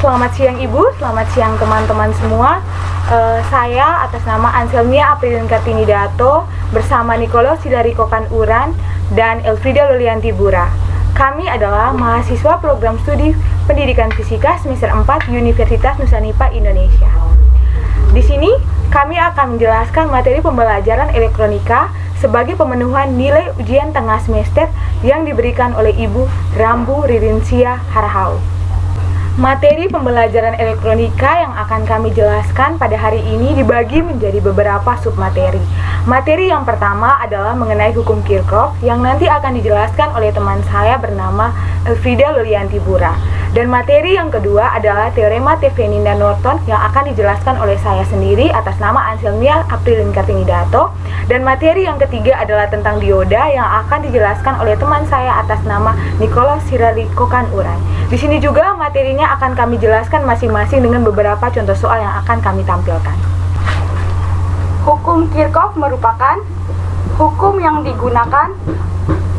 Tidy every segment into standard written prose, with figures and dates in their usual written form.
Selamat siang Ibu, selamat siang teman-teman semua. Saya atas nama Anselmia Aprilin Kartini Dato bersama Nikolo Sidarikokan Uran dan Elfrida Lolianti Bura. Kami adalah mahasiswa program studi Pendidikan Fisika semester 4 Universitas Nusa-Nipa Indonesia. Di sini kami akan menjelaskan materi pembelajaran elektronika sebagai pemenuhan nilai ujian tengah semester yang diberikan oleh Ibu Rambu Ririnsia Harahau. Materi pembelajaran elektronika yang akan kami jelaskan pada hari ini dibagi menjadi beberapa submateri. Materi yang pertama adalah mengenai hukum Kirchhoff yang nanti akan dijelaskan oleh teman saya bernama Elfrida Lolianti Bura. Dan materi yang kedua adalah teorema Thevenin dan Norton yang akan dijelaskan oleh saya sendiri atas nama Anselmia Aprilin Kartini Dato. Dan materi yang ketiga adalah tentang dioda yang akan dijelaskan oleh teman saya atas nama Nikolo Sidarikokan Uran. Di sini juga materinya akan kami jelaskan masing-masing dengan beberapa contoh soal yang akan kami tampilkan. Hukum Kirchhoff merupakan hukum yang digunakan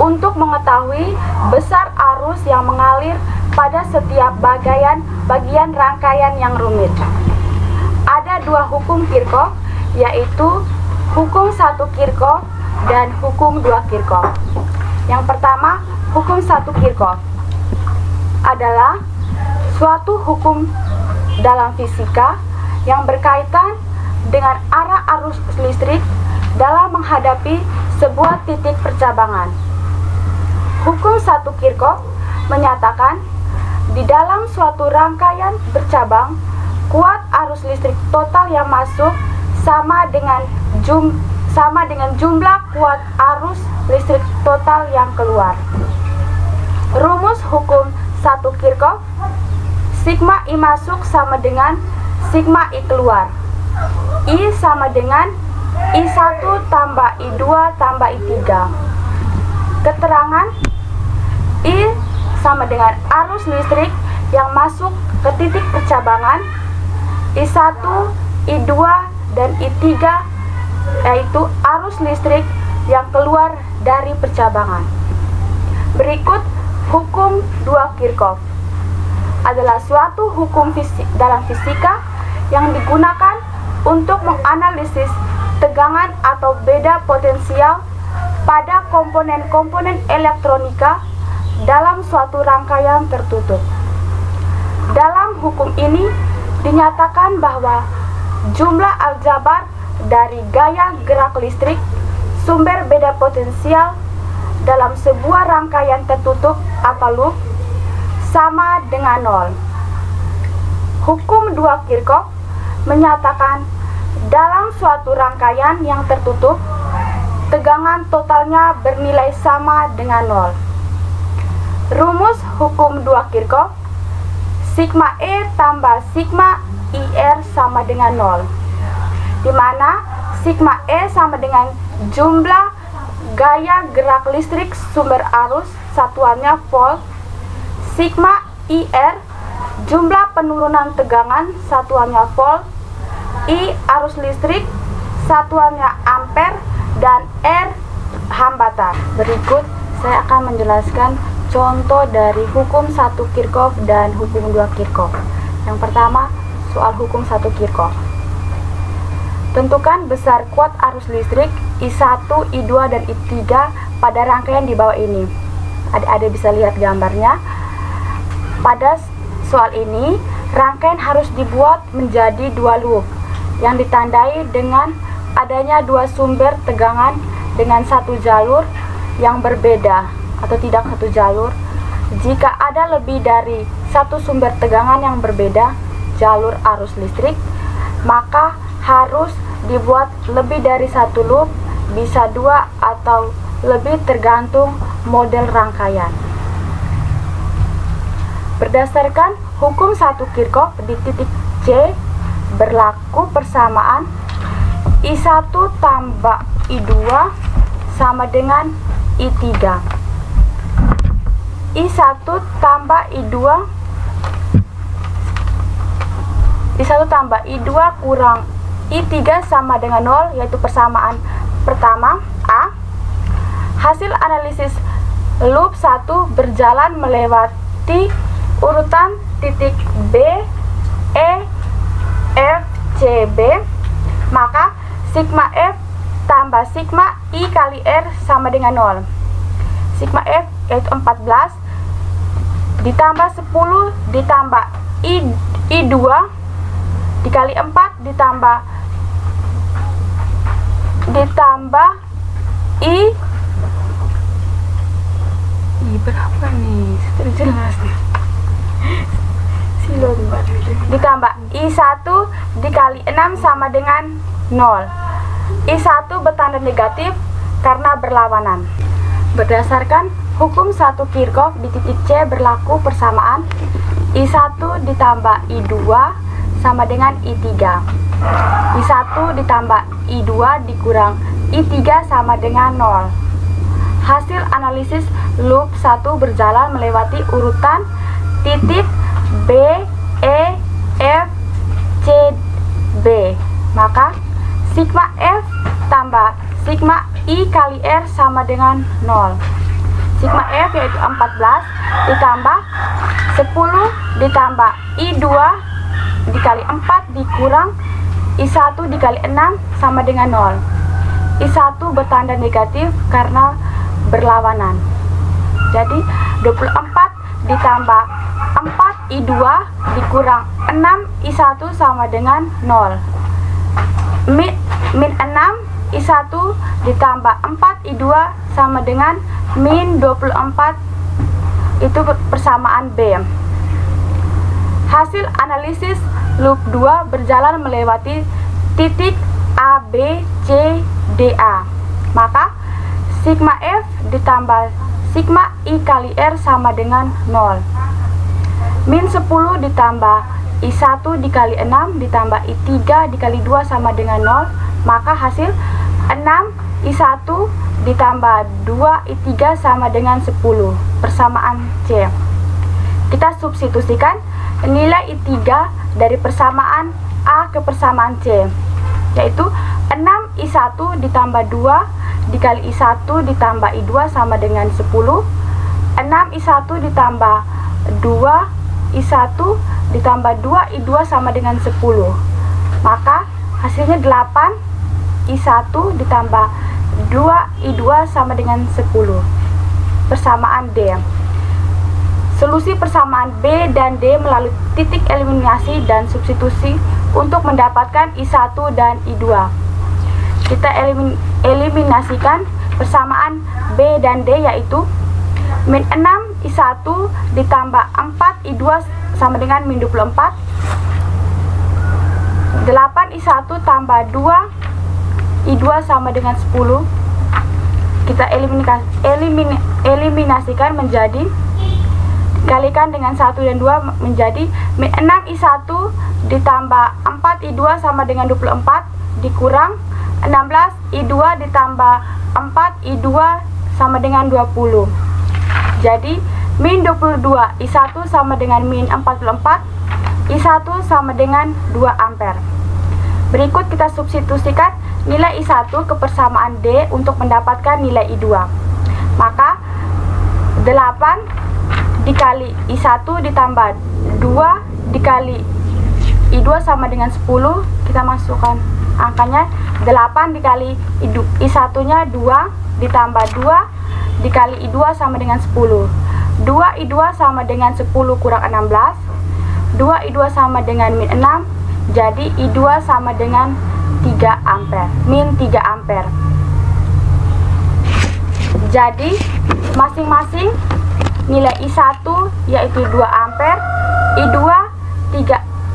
untuk mengetahui besar arus yang mengalir pada setiap bagian rangkaian yang rumit. Ada dua hukum Kirchhoff, yaitu hukum 1 Kirchhoff dan hukum 2 Kirchhoff. Yang pertama, hukum 1 Kirchhoff adalah suatu hukum dalam fisika yang berkaitan dengan arah arus listrik dalam menghadapi sebuah titik percabangan. Hukum 1 Kirchhoff menyatakan di dalam suatu rangkaian bercabang, kuat arus listrik total yang masuk sama dengan jumlah kuat arus listrik total yang keluar. Rumus hukum 1 Kirchhoff, sigma I masuk sama dengan sigma I keluar. I sama dengan I1 tambah I2 tambah I3. Keterangan I sama dengan arus listrik yang masuk ke titik percabangan, I1, I2, dan I3, yaitu arus listrik yang keluar dari percabangan. Berikut hukum 2 Kirchhoff adalah suatu hukum dalam fisika yang digunakan untuk menganalisis tegangan atau beda potensial pada komponen-komponen elektronika dalam suatu rangkaian tertutup. Dalam hukum ini dinyatakan bahwa jumlah aljabar dari gaya gerak listrik sumber beda potensial dalam sebuah rangkaian tertutup atau loop sama dengan 0. Hukum 2 Kirchhoff menyatakan dalam suatu rangkaian yang tertutup, tegangan totalnya bernilai sama dengan 0. Rumus hukum 2 Kirchhoff, sigma E tambah sigma IR sama dengan 0, di mana sigma E sama dengan jumlah gaya gerak listrik sumber arus satuannya volt, sigma IR jumlah penurunan tegangan satuannya volt, I arus listrik satuannya ampere, dan R hambatan. Berikut saya akan menjelaskan contoh dari hukum 1 Kirchhoff dan hukum 2 Kirchhoff. Yang pertama, soal hukum 1 Kirchhoff. Tentukan besar kuat arus listrik I1, I2, dan I3 pada rangkaian di bawah ini. Adik-adik bisa lihat gambarnya. Pada soal ini, rangkaian harus dibuat menjadi dua loop yang ditandai dengan adanya dua sumber tegangan dengan satu jalur yang berbeda atau tidak satu jalur. Jika ada lebih dari satu sumber tegangan yang berbeda jalur arus listrik, maka harus dibuat lebih dari satu loop, bisa dua atau lebih tergantung model rangkaian. Berdasarkan hukum 1 Kirchhoff di titik C berlaku persamaan I1 tambah I2 sama dengan I3. I1 tambah I2 kurang I3 sama dengan 0, yaitu persamaan pertama A. Hasil analisis loop 1 berjalan melewati urutan titik B, E, F, C, B, maka sigma F tambah sigma I kali R sama dengan 0. Sigma F yaitu 14 ditambah 10 ditambah I2 dikali 4 ditambah I berapa nih? Terjelas nih. Silon ditambah I1 dikali 6 sama dengan 0. I1 bertanda negatif karena berlawanan. Berdasarkan hukum 1 Kirchhoff di titik C berlaku persamaan I1 ditambah I2 sama dengan I3. I1 ditambah I2 dikurang I3 sama dengan 0. Hasil analisis loop 1 berjalan melewati urutan titik B, E, F, C, B. Maka sigma F tambah sigma I kali R sama dengan 0. Sigma F yaitu 14 ditambah 10 ditambah I2 dikali 4 dikurang I1 dikali 6 sama dengan 0. I1 bertanda negatif karena berlawanan. Jadi 24 ditambah 4 I2 dikurang 6 I1 sama dengan 0. Min 6 I1 ditambah 4 I2 sama dengan min 24, itu persamaan B. Hasil analisis loop 2 berjalan melewati titik A, B, C, D, A. Maka sigma F ditambah sigma I kali R sama dengan 0. Min 10 ditambah I1 dikali 6 ditambah I3 dikali 2 sama dengan 0. Maka hasil 6 I1 ditambah 2 I3 sama dengan 10, persamaan C. Kita substitusikan nilai I3 dari persamaan A ke persamaan C, yaitu 6 I1 ditambah 2 dikali I1 ditambah I2 sama dengan 10. 6 I1 ditambah 2 I1 ditambah 2 I2 sama dengan 10. Maka hasilnya 8 I1 ditambah 2 I2 sama dengan 10, persamaan D. Solusi persamaan B dan D melalui titik eliminasi dan substitusi untuk mendapatkan I1 dan I2. Kita eliminasikan persamaan B dan D, yaitu min 6 I1 ditambah 4 I2 sama dengan min 24. 8 I1 tambah 2 I2 sama dengan 10. Kita eliminasikan menjadi, dikalikan dengan 1 dan 2 menjadi min 6 I1 ditambah 4 I2 sama dengan 24 dikurang 16 I2 ditambah 4 I2 sama dengan 20. Jadi min 22 I1 sama dengan min 44, I1 sama dengan 2 ampere. Berikut kita substitusikan nilai I1 ke persamaan D untuk mendapatkan nilai I2. Maka 8 dikali I1 ditambah 2 dikali I2 sama dengan 10. Kita masukkan angkanya 8 dikali I1 nya 2 ditambah 2 dikali I2 sama dengan 10. 2 I2 sama dengan 10 kurang 16. 2 I2 sama dengan min 6. Jadi I2 sama dengan 3 ampere, min 3 ampere. Jadi masing-masing nilai I1 yaitu 2 ampere, I2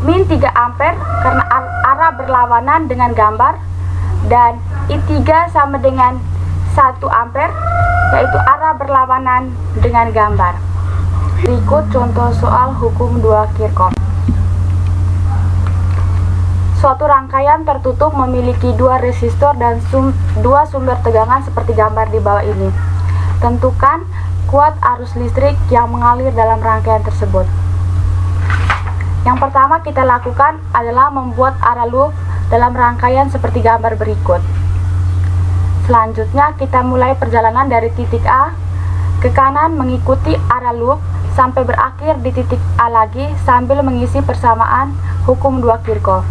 min 3 ampere karena arah berlawanan dengan gambar, dan I3 sama dengan 1 ampere yaitu arah berlawanan dengan gambar. Berikut contoh soal hukum 2 Kirchhoff. Suatu rangkaian tertutup memiliki 2 resistor dan 2 sumber tegangan seperti gambar di bawah ini. Tentukan kuat arus listrik yang mengalir dalam rangkaian tersebut. Yang pertama kita lakukan adalah membuat arah loop dalam rangkaian seperti gambar berikut. Selanjutnya kita mulai perjalanan dari titik A ke kanan mengikuti arah loop sampai berakhir di titik A lagi sambil mengisi persamaan hukum 2 Kirchhoff,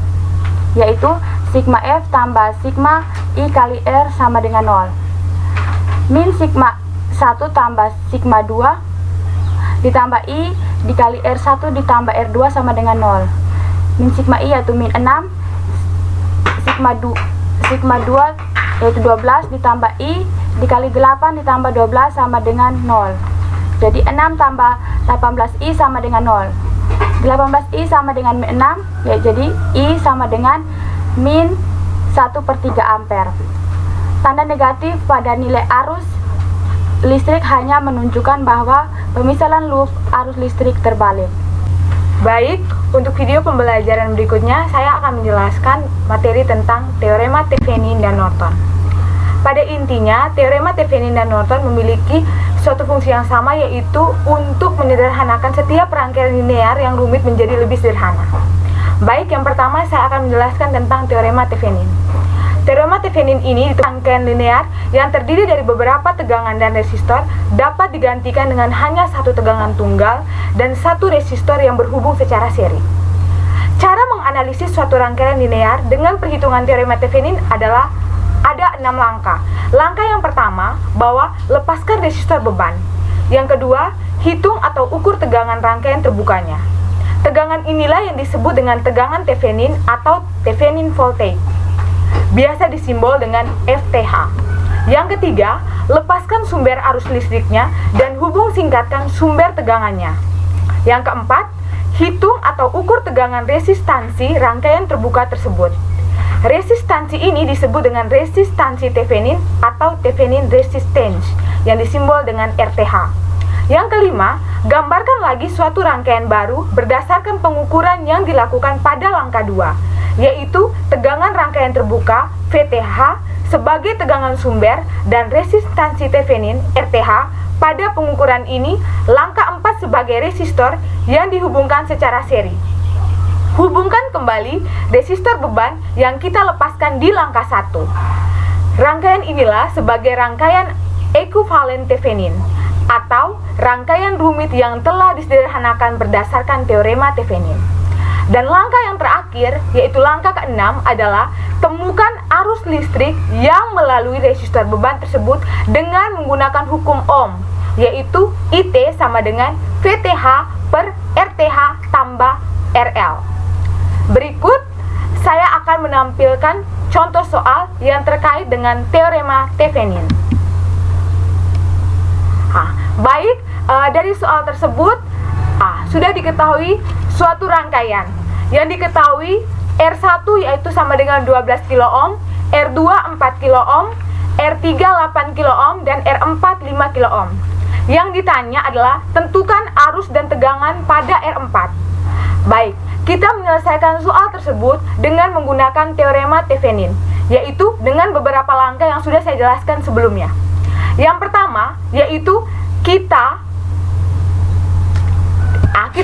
yaitu sigma F tambah sigma I kali R sama dengan 0. Min sigma 1 tambah sigma 2 ditambah I dikali R1 ditambah R2 sama dengan 0. Min sigma I yaitu min 6, sigma 2 yaitu 12 ditambah I dikali 8 ditambah 12 sama dengan 0. Jadi 6 tambah 18I sama dengan 0. 18I sama dengan min 6, ya jadi I sama dengan min 1/3 ampere. Tanda negatif pada nilai arus listrik hanya menunjukkan bahwa pemisahan loop arus listrik terbalik. Baik, untuk video pembelajaran berikutnya saya akan menjelaskan materi tentang teorema Thevenin dan Norton. Pada intinya, teorema Thevenin dan Norton memiliki suatu fungsi yang sama, yaitu untuk menyederhanakan setiap rangkaian linear yang rumit menjadi lebih sederhana. Baik, yang pertama saya akan menjelaskan tentang teorema Thevenin. Teorema Thevenin ini rangkaian linear yang terdiri dari beberapa tegangan dan resistor dapat digantikan dengan hanya satu tegangan tunggal dan satu resistor yang berhubung secara seri. Cara menganalisis suatu rangkaian linear dengan perhitungan teorema Thevenin adalah ada 6 langkah. Langkah yang pertama, bahwa lepaskan resistor beban. Yang kedua, hitung atau ukur tegangan rangkaian terbukanya. Tegangan inilah yang disebut dengan tegangan Thevenin atau Thevenin voltage, biasa disimbol dengan FTH. Yang ketiga, lepaskan sumber arus listriknya dan hubung singkatkan sumber tegangannya. Yang keempat, hitung atau ukur tegangan resistansi rangkaian terbuka tersebut. Resistansi ini disebut dengan resistansi Thevenin atau Thevenin resistance yang disimbol dengan RTH. Yang kelima, gambarkan lagi suatu rangkaian baru berdasarkan pengukuran yang dilakukan pada langkah 2, yaitu tegangan rangkaian terbuka VTH sebagai tegangan sumber dan resistansi Thevenin RTH. Pada pengukuran ini, langkah 4 sebagai resistor yang dihubungkan secara seri. Hubungkan kembali resistor beban yang kita lepaskan di langkah 1. Rangkaian inilah sebagai rangkaian ekuivalen Thevenin atau rangkaian rumit yang telah disederhanakan berdasarkan teorema Thevenin. Dan langkah yang terakhir, yaitu langkah ke-6, adalah temukan arus listrik yang melalui resistor beban tersebut dengan menggunakan hukum Ohm, yaitu IT sama dengan VTH per RTH tambah RL. Berikut, saya akan menampilkan contoh soal yang terkait dengan teorema Thevenin. Baik, dari soal tersebut sudah diketahui suatu rangkaian yang diketahui R1 yaitu sama dengan 12 kilo ohm, R2 4 kilo ohm, R3 8 kilo ohm, dan R4 5 kilo ohm. Yang ditanya adalah tentukan arus dan tegangan pada R4. Baik, kita menyelesaikan soal tersebut dengan menggunakan teorema Thevenin, yaitu dengan beberapa langkah yang sudah saya jelaskan sebelumnya. Yang pertama, yaitu kita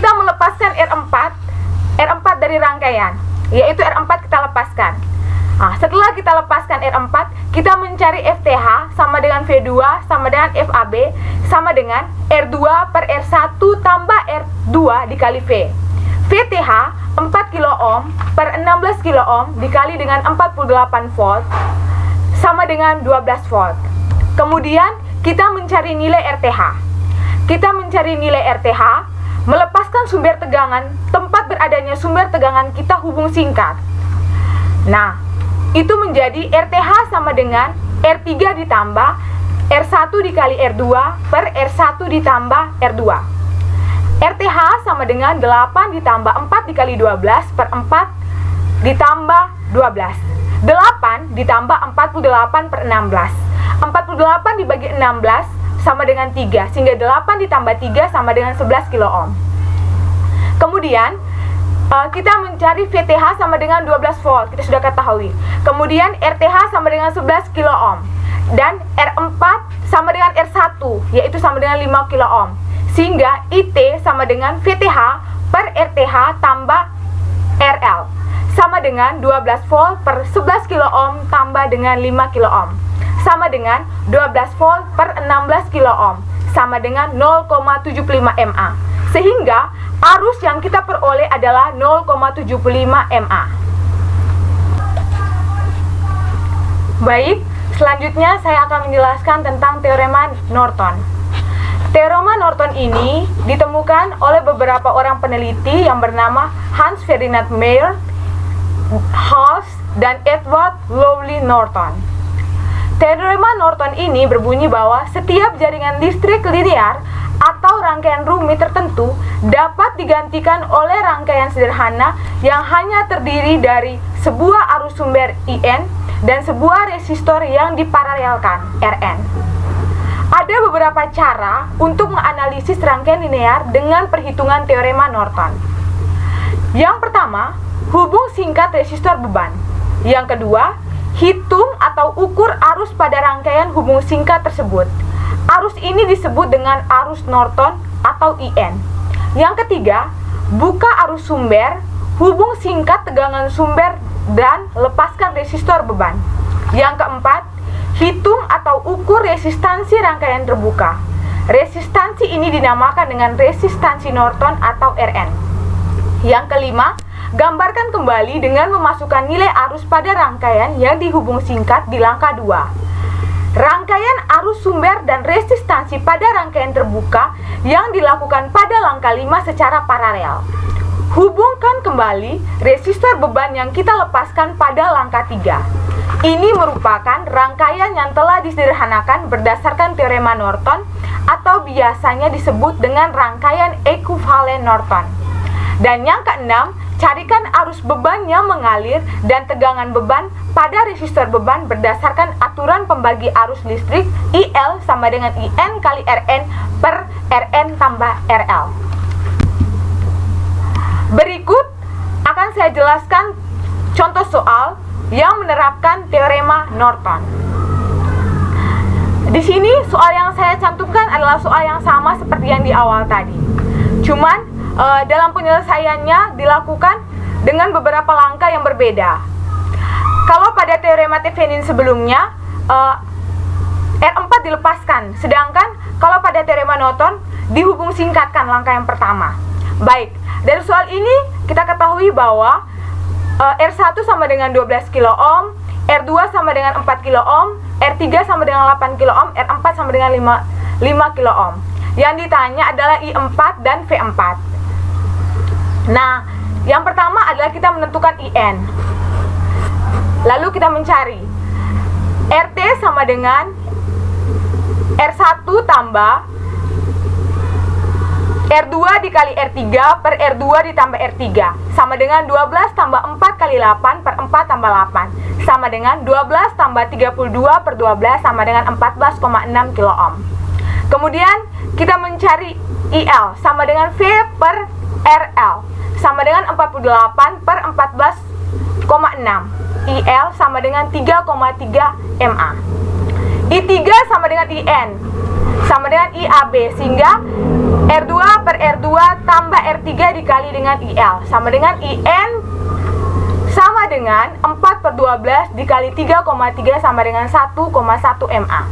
melepaskan R4 dari rangkaian, yaitu R4 kita lepaskan. Setelah kita lepaskan R4, kita mencari FTH sama dengan V2 sama dengan FAB sama dengan R2 per R1 tambah R2 dikali V. VTH 4 kilo ohm per 16 kilo ohm dikali dengan 48 volt sama dengan 12 volt. Kemudian kita mencari nilai RTH. Kita mencari nilai RTH, melepaskan sumber tegangan, tempat beradanya sumber tegangan kita hubung singkat. Nah, itu menjadi RTH sama dengan R3 ditambah R1 dikali R2 per R1 ditambah R2. RTH sama dengan 8 ditambah 4 dikali 12 per 4 ditambah 12. 8 ditambah 48 per 16. 48 dibagi 16 sama dengan 3, sehingga 8 ditambah 3 sama dengan 11 kilo ohm. Kemudian kita mencari VTH sama dengan 12 volt, kita sudah ketahui. Kemudian RTH sama dengan 11 kilo ohm. Dan R4 sama dengan R1, yaitu sama dengan 5 kilo ohm. Sehingga IT sama dengan VTH per RTH tambah RL sama dengan 12 volt per 11 kilo ohm tambah dengan 5 kilo ohm sama dengan 12 volt per 16 kilo ohm sama dengan 0,75 mA. sehingga arus yang kita peroleh adalah 0,75 mA. Baik, selanjutnya saya akan menjelaskan tentang teorema Norton. Teorema Norton ini ditemukan oleh beberapa orang peneliti yang bernama Hans Ferdinand Mayer, Hals, dan Edward Lowley Norton. Teorema Norton ini berbunyi bahwa setiap jaringan listrik linear atau rangkaian rumit tertentu dapat digantikan oleh rangkaian sederhana yang hanya terdiri dari sebuah arus sumber IN dan sebuah resistor yang diparalelkan, Rn. Ada beberapa cara untuk menganalisis rangkaian linear dengan perhitungan teorema Norton. Yang pertama, hubung singkat resistor beban. Yang kedua, hitung atau ukur arus pada rangkaian hubung singkat tersebut. Arus ini disebut dengan arus Norton atau IN. Yang ketiga, buka arus sumber, hubung singkat tegangan sumber dan lepaskan resistor beban. Yang keempat, hitung atau ukur resistansi rangkaian terbuka. Resistansi ini dinamakan dengan resistansi Norton atau Rn. Yang kelima, gambarkan kembali dengan memasukkan nilai arus pada rangkaian yang dihubung singkat di langkah 2. Rangkaian arus sumber dan resistansi pada rangkaian terbuka yang dilakukan pada langkah 5 secara paralel. Hubungkan kembali resistor beban yang kita lepaskan pada langkah 3. Ini merupakan rangkaian yang telah disederhanakan berdasarkan teorema Norton atau biasanya disebut dengan rangkaian ekuivalen Norton. Dan yang keenam, carikan arus beban yang mengalir dan tegangan beban pada resistor beban berdasarkan aturan pembagi arus listrik IL sama dengan IN kali Rn per Rn tambah RL. Berikut akan saya jelaskan contoh soal yang menerapkan teorema Norton. Di sini soal yang saya cantumkan adalah soal yang sama seperti yang di awal tadi. Cuman dalam penyelesaiannya dilakukan dengan beberapa langkah yang berbeda. Kalau pada teorema Thevenin sebelumnya R4 dilepaskan, sedangkan kalau pada teorema Norton dihubung singkatkan langkah yang pertama. Baik, dari soal ini kita ketahui bahwa R1 sama dengan 12 kilo ohm, R2 sama dengan 4 kilo ohm, R3 sama dengan 8 kilo ohm, R4 sama dengan 5 kilo ohm. Yang ditanya adalah I4 dan V4. Nah, yang pertama adalah kita menentukan IN. Lalu kita mencari RT sama dengan R1 tambah R2 dikali R3 per R2 ditambah R3 sama dengan 12 tambah 4 kali 8 per 4 tambah 8 sama dengan 12 tambah 32 per 12 sama dengan 14,6 kilo ohm. Kemudian kita mencari IL sama dengan V per RL sama dengan 48 per 14,6. IL sama dengan 3,3 MA. I3 sama dengan IN sama dengan IAB, sehingga R2 per R2 tambah R3 dikali dengan IL sama dengan IN sama dengan 4 per 12 dikali 3,3 sama dengan 1,1 MA.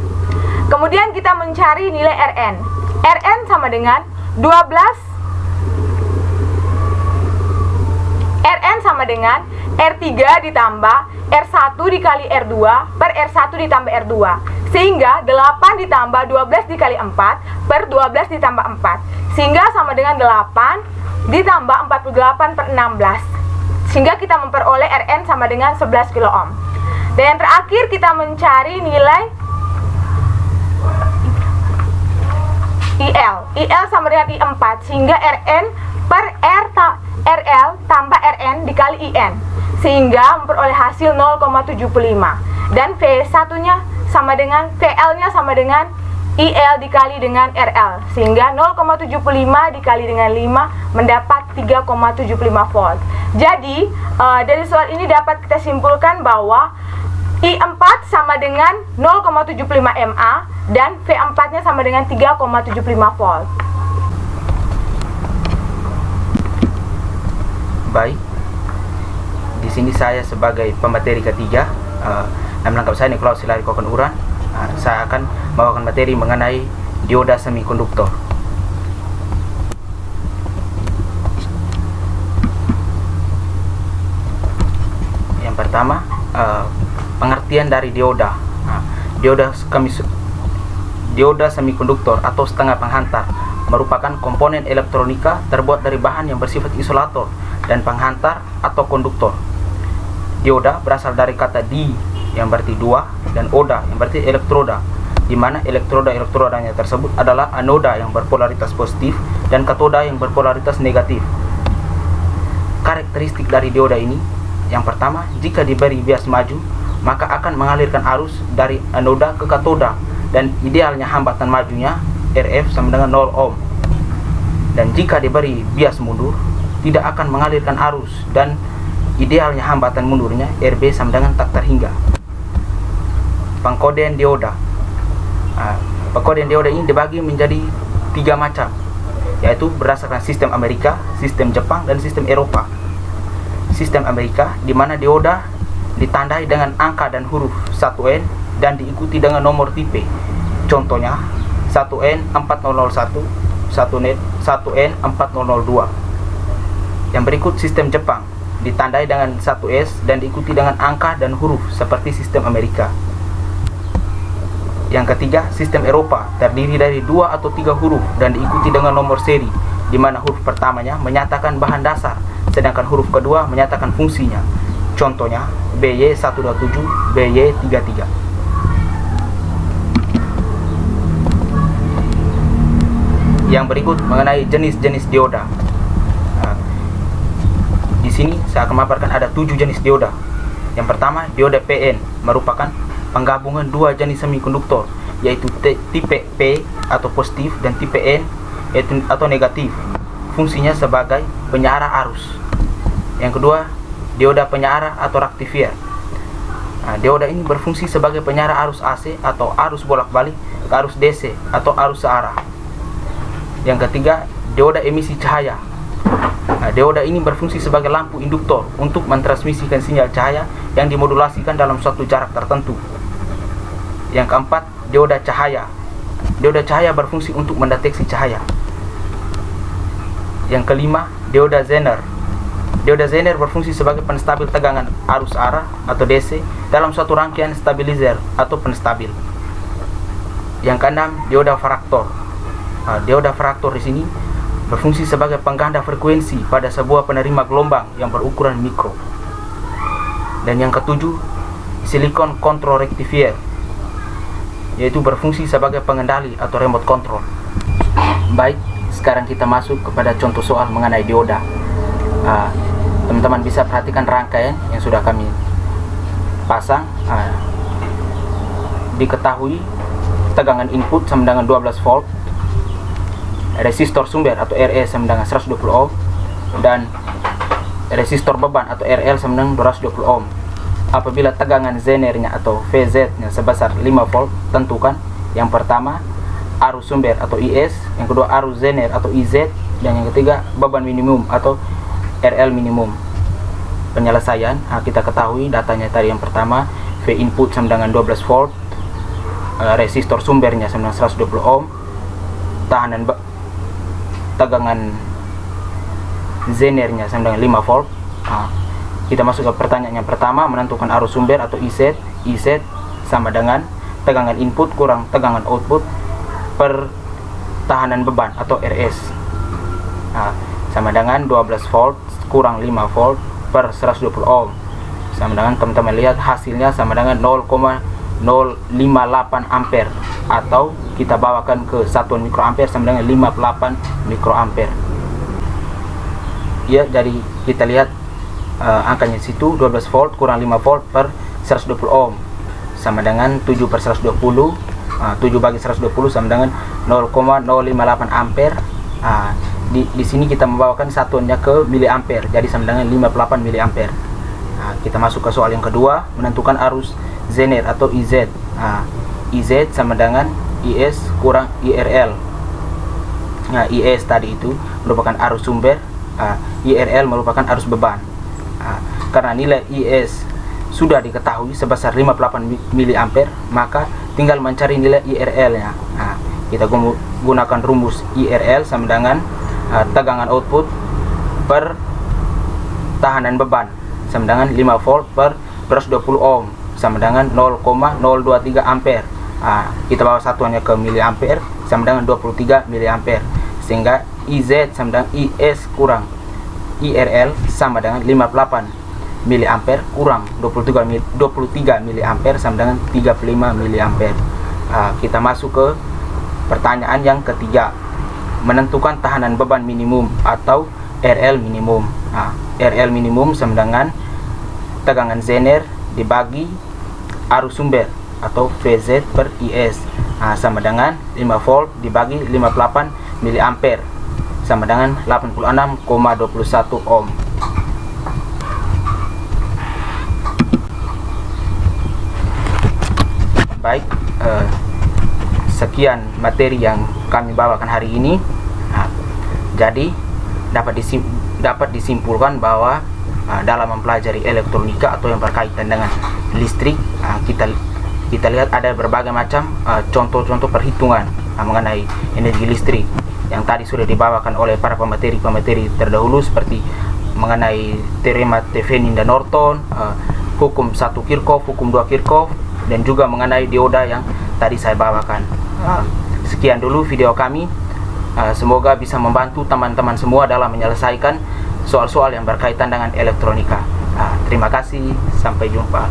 Kemudian kita mencari nilai Rn. Rn sama dengan 12. Rn sama dengan R3 ditambah R1 dikali R2 per R1 ditambah R2, sehingga 8 ditambah 12 dikali 4 per 12 ditambah 4, sehingga sama dengan 8 ditambah 48 per 16, sehingga kita memperoleh Rn sama dengan 11 kilo ohm. Dan yang terakhir kita mencari nilai IL. IL sama dengan I4, sehingga Rn per RL tambah Rn dikali IN, sehingga memperoleh hasil 0,75. Dan V1 nya sama dengan VL nya sama dengan IL dikali dengan RL, sehingga 0,75 dikali dengan 5 mendapat 3,75 volt. Jadi dari soal ini dapat kita simpulkan bahwa I4 sama dengan 0,75 mA dan V4 nya sama dengan 3,75 volt. Baik, di sini saya sebagai pemateri ketiga, nama lengkap saya Nikolaus Hilary Kokan Uran. Saya akan membawakan materi mengenai dioda semikonduktor. pertama, pengertian dari dioda. Dioda semikonduktor atau setengah penghantar merupakan komponen elektronika terbuat dari bahan yang bersifat isolator dan penghantar atau konduktor. Dioda berasal dari kata di yang berarti dua dan oda yang berarti elektroda, di mana elektrodanya tersebut adalah anoda yang berpolaritas positif dan katoda yang berpolaritas negatif. Karakteristik dari dioda ini, yang pertama, jika diberi bias maju, maka akan mengalirkan arus dari anoda ke katoda, dan idealnya hambatan majunya RF sama dengan 0 ohm. Dan jika diberi bias mundur, tidak akan mengalirkan arus, dan idealnya hambatan mundurnya RB sama dengan tak terhingga. Pengkodean dioda. Pengkodean dioda ini dibagi menjadi 3 macam, yaitu berdasarkan sistem Amerika, sistem Jepang, dan sistem Eropa. Sistem Amerika, di mana dioda ditandai dengan angka dan huruf 1N dan diikuti dengan nomor tipe. Contohnya 1N4001, 1N4002. Yang berikut sistem Jepang, ditandai dengan 1S dan diikuti dengan angka dan huruf seperti sistem Amerika. Yang ketiga, sistem Eropa, terdiri dari 2 atau 3 huruf dan diikuti dengan nomor seri, di mana huruf pertamanya menyatakan bahan dasar, sedangkan huruf kedua menyatakan fungsinya. Contohnya BY127, BY33. Yang berikut mengenai jenis-jenis dioda. Di sini saya akan memaparkan ada 7 jenis dioda. Yang pertama, dioda PN merupakan penggabungan 2 jenis semikonduktor, yaitu tipe P atau positif dan tipe N atau negatif. Fungsinya sebagai penyara arus. Yang kedua, dioda penyara atau rektifier. Dioda ini berfungsi sebagai penyara arus AC atau arus bolak-balik ke arus DC atau arus searah. Yang ketiga, dioda emisi cahaya. Dioda ini berfungsi sebagai lampu induktor untuk mentransmisikan sinyal cahaya yang dimodulasikan dalam suatu jarak tertentu. Yang keempat, dioda cahaya. Dioda cahaya berfungsi untuk mendeteksi cahaya. Yang kelima, dioda Zener. Dioda Zener berfungsi sebagai penstabil tegangan arus arah atau DC dalam suatu rangkaian stabilizer atau penstabil. Yang keenam, dioda fraktor. Dioda fraktor di sini berfungsi sebagai pengganda frekuensi pada sebuah penerima gelombang yang berukuran mikro. Dan yang ketujuh, silikon control rectifier, yaitu berfungsi sebagai pengendali atau remote control. Baik, sekarang kita masuk kepada contoh soal mengenai dioda. Teman-teman bisa perhatikan rangkaian yang sudah kami pasang. Diketahui tegangan input sama dengan 12 volt, resistor sumber atau RE sama dengan 120 ohm, dan resistor beban atau RL sama dengan 220 ohm. Apabila tegangan Zenernya atau VZ-nya sebesar 5 volt, tentukan yang pertama arus sumber atau IS, yang kedua arus Zener atau IZ, dan yang ketiga beban minimum atau RL minimum. Penyelesaian, kita ketahui datanya tadi. Yang pertama, V input sama dengan 12 volt, resistor sumbernya sama dengan 120 ohm, tegangan Zenernya sama dengan 5 volt. Kita masuk ke pertanyaan yang pertama, menentukan arus sumber atau IZ. IZ sama dengan tegangan input kurang tegangan output per tahanan beban atau RS, sama dengan 12 volt kurang 5 volt per 120 ohm, sama dengan, teman-teman lihat hasilnya sama dengan 0,058 ampere, atau kita bawakan ke satuan mikroampere sama dengan 58 mikroampere. Ya, jadi kita lihat angkanya situ, 12 volt kurang 5 volt per 120 ohm sama dengan 7 per 120. 7 bagi 120 sama dengan 0,058 ampere. Di sini kita membawakan satuannya ke miliampere, jadi sama dengan 58 miliampere. Kita masuk ke soal yang kedua, menentukan arus Zener atau IZ. IZ sama dengan IS kurang IRL. IS tadi itu merupakan arus sumber, IRL merupakan arus beban. Karena nilai IS sudah diketahui sebesar 58 mA, maka tinggal mencari nilai IRL-nya. Kita gunakan rumus IRL sama dengan tegangan output per tahanan beban sama dengan 5 volt per per 120 ohm sama dengan 0,023 ampere. Kita bawa satuannya ke miliampere sama dengan 23 miliampere, sehingga IZ sama dengan IS kurang IRL sama dengan 58 miliampere kurang 23 miliampere sama dengan 35 miliampere. Kita masuk ke pertanyaan yang ketiga, menentukan tahanan beban minimum atau RL minimum. RL minimum sama dengan tegangan Zener dibagi arus sumber atau VZ per IS, sama dengan 5 volt dibagi 58 miliampere sama dengan 86,21 ohm. Baik, sekian materi yang kami bawakan hari ini. Jadi dapat disimpulkan bahwa dalam mempelajari elektronika atau yang berkaitan dengan listrik, kita lihat ada berbagai macam contoh-contoh perhitungan mengenai energi listrik yang tadi sudah dibawakan oleh para pemateri terdahulu, seperti mengenai teorema Thevenin dan Norton, hukum 1 Kirchhoff, hukum 2 Kirchhoff, dan juga mengenai dioda yang tadi saya bawakan. Sekian dulu video kami. Semoga bisa membantu teman-teman semua dalam menyelesaikan soal-soal yang berkaitan dengan elektronika. Terima kasih, sampai jumpa.